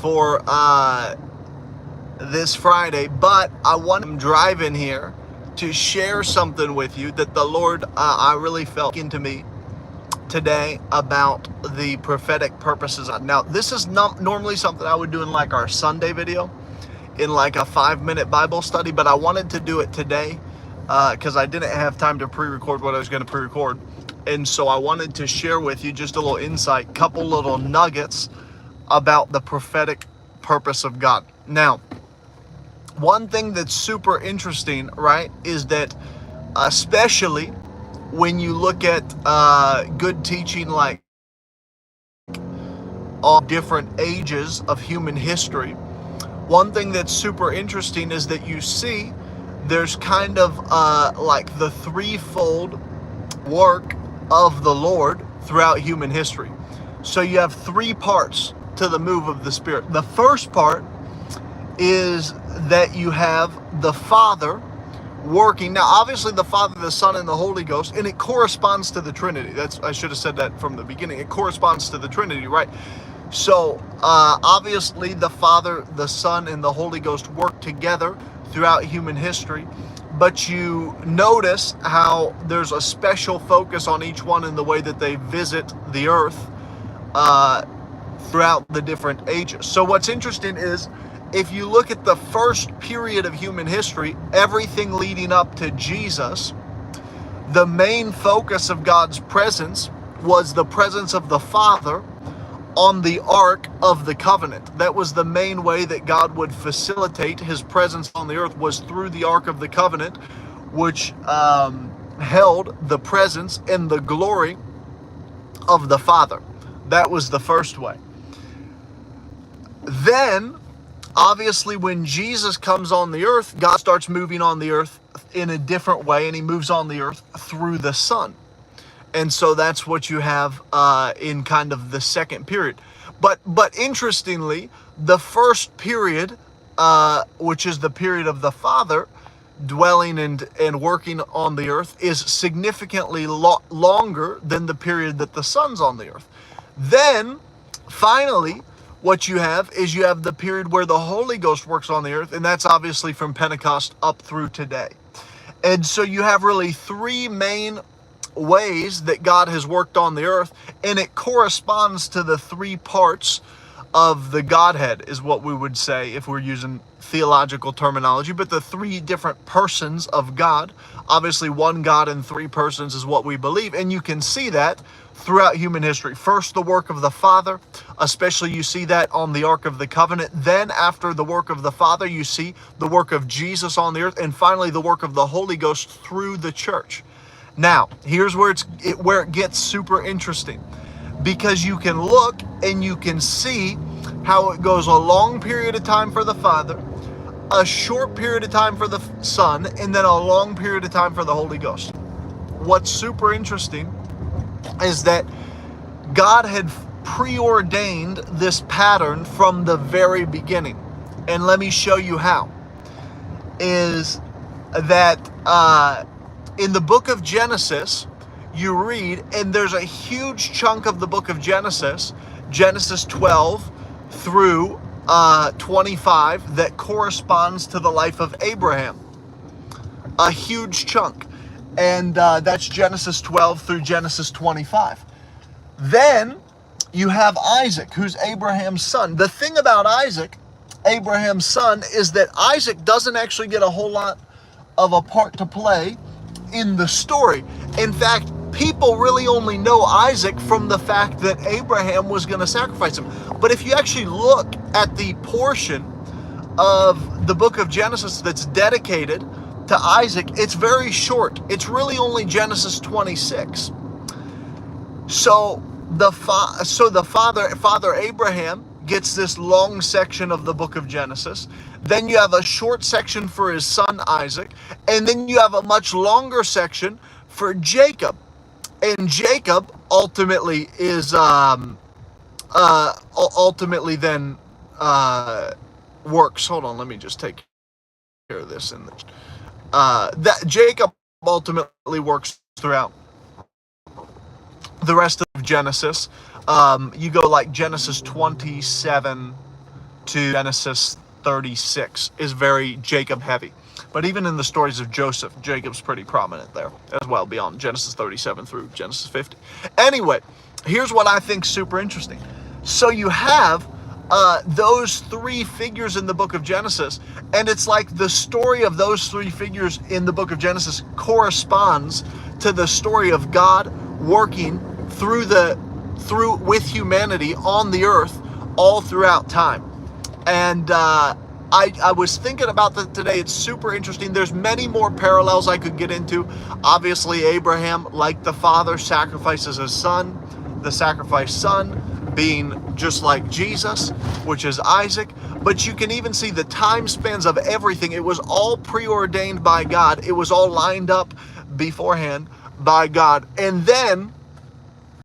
for this Friday, but I'm driving here to share something with you that the Lord, I really felt into me today about the prophetic purposes. Now, this is not normally something I would do in like our Sunday video, in like a 5-minute Bible study, but I wanted to do it today because I didn't have time to pre-record what I was going to pre-record. And so I wanted to share with you just a little insight, couple little nuggets about the prophetic purpose of God. Now, one thing that's super interesting, right, is that especially when you look at good teaching like all different ages of human history, one thing that's super interesting is that you see there's kind of like the threefold work of the Lord throughout human history. So you have three parts to the move of the Spirit. The first part is that you have the Father working. Now, obviously, the Father, the Son, and the Holy Ghost, and it corresponds to the Trinity. I should have said that from the beginning. It corresponds to the Trinity, right? So, obviously, the Father, the Son, and the Holy Ghost work together throughout human history. But you notice how there's a special focus on each one in the way that they visit the earth throughout the different ages. So what's interesting is, if you look at the first period of human history, everything leading up to Jesus, the main focus of God's presence was the presence of the Father on the Ark of the Covenant. That was the main way that God would facilitate his presence on the earth, was through the Ark of the Covenant, which held the presence and the glory of the Father. That was the first way. Then, obviously, when Jesus comes on the earth, God starts moving on the earth in a different way, and he moves on the earth through the Son. And so that's what you have in kind of the second period. But interestingly, the first period, which is the period of the Father dwelling and working on the earth, is significantly longer than the period that the Son's on the earth. Then, finally, what you have is you have the period where the Holy Ghost works on the earth, and that's obviously from Pentecost up through today. And so you have really three main ways that God has worked on the earth, and it corresponds to the three parts of the Godhead, is what we would say if we're using theological terminology. But the three different persons of God, obviously one God in three persons is what we believe, and you can see that throughout human history. First, the work of the Father, especially you see that on the Ark of the Covenant. Then after the work of the Father, you see the work of Jesus on the earth, and finally the work of the Holy Ghost through the church. Now, here's where it gets super interesting, because you can look and you can see how it goes a long period of time for the Father, a short period of time for the Son, and then a long period of time for the Holy Ghost. What's super interesting is that God had preordained this pattern from the very beginning. And let me show you how. Is that in the book of Genesis, you read, and there's a huge chunk of the book of Genesis, Genesis 12 through 25, that corresponds to the life of Abraham. A huge chunk. And that's Genesis 12 through Genesis 25. Then you have Isaac, who's Abraham's son. The thing about Isaac, Abraham's son, is that Isaac doesn't actually get a whole lot of a part to play in the story. In fact, people really only know Isaac from the fact that Abraham was going to sacrifice him. But if you actually look at the portion of the book of Genesis that's dedicated to Isaac, it's very short. It's really only Genesis 26. So the father Abraham gets this long section of the book of Genesis. Then you have a short section for his son Isaac, and then you have a much longer section for Jacob. And Jacob ultimately is ultimately then works. Hold on, let me just take care of this. That Jacob ultimately works throughout the rest of Genesis. You go like Genesis 27 to Genesis 36 is very Jacob heavy. But even in the stories of Joseph, Jacob's pretty prominent there as well, beyond Genesis 37 through Genesis 50. Anyway, here's what I think super interesting. So you have those three figures in the book of Genesis, and it's like the story of those three figures in the book of Genesis corresponds to the story of God working through with humanity on the earth all throughout time. And I was thinking about that today. It's super interesting. There's many more parallels I could get into. Obviously, Abraham, like the father, sacrifices his son. The sacrificed son being just like Jesus, which is Isaac. But you can even see the time spans of everything. It was all preordained by God. It was all lined up beforehand by God. And then